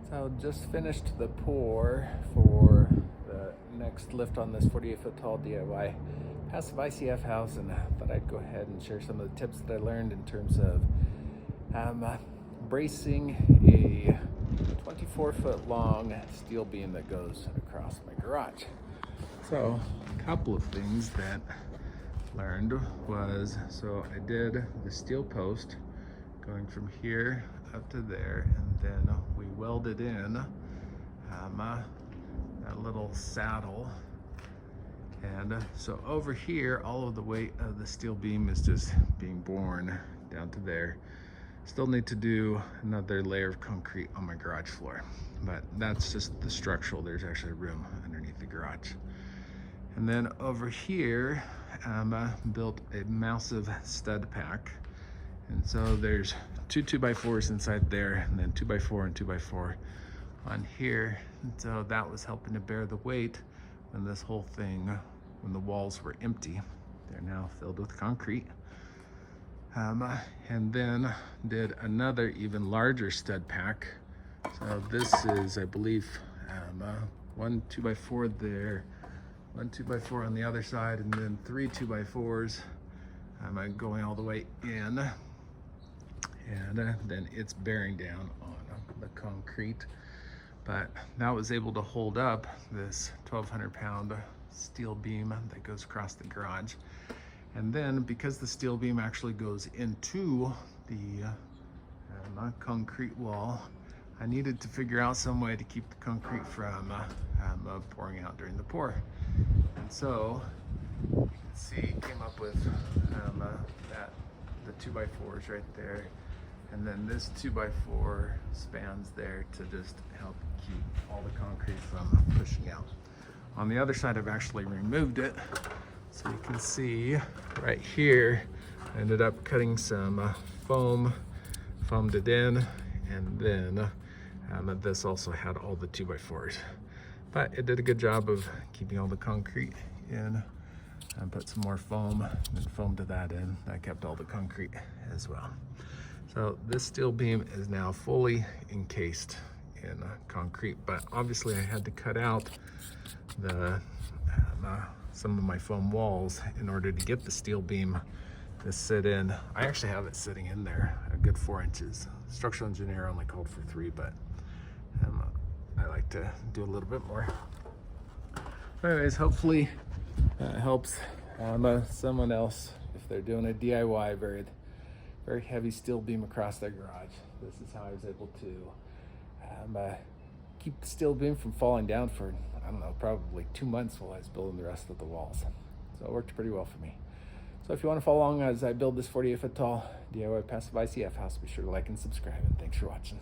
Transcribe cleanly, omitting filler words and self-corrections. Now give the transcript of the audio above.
So just finished the pour for the next lift on this 48-foot tall DIY passive ICF house, and I thought I'd go ahead and share some of the tips that I learned in terms of bracing a 24-foot long steel beam that goes across my garage. So a couple of things that learned was, so I did the steel post going from here up to there, and then we welded in that little saddle. And so over here, all of the weight of the steel beam is just being borne down to there. Still need to do another layer of concrete on my garage floor, but that's just the structural. There's actually room underneath the garage. And then over here, built a massive stud pack. And so there's two 2x4s inside there, and then 2x4 and 2x4 on here. And so that was helping to bear the weight when this whole thing, when the walls were empty. They're now filled with concrete. And then did another even larger stud pack. So this is, I believe, one 2x4 there, one 2x4 on the other side, and then three 2x4s going all the way in. And then it's bearing down on the concrete. But that was able to hold up this 1,200-pound steel beam that goes across the garage. And then because the steel beam actually goes into the concrete wall, I needed to figure out some way to keep the concrete from pouring out during the pour. And so you can see, came up with the 2x4s right there. And then this 2x4 spans there to just help keep all the concrete from pushing out. On the other side, I've actually removed it. So you can see right here, I ended up cutting some foam, foamed it in, and then this also had all the 2x4s. But it did a good job of keeping all the concrete in. And put some more foam and foam to that in. That kept all the concrete as well. So this steel beam is now fully encased in concrete, but obviously I had to cut out the some of my foam walls in order to get the steel beam to sit in. I actually have it sitting in there a good 4 inches. Structural engineer only called for 3, but I like to do a little bit more. Anyways, hopefully that helps someone else if they're doing a DIY very heavy steel beam across their garage. This is how I was able to keep the steel beam from falling down for, I don't know, probably 2 months while I was building the rest of the walls. So it worked pretty well for me. So if you want to follow along as I build this 48-foot tall DIY passive ICF house, be sure to like and subscribe, and thanks for watching.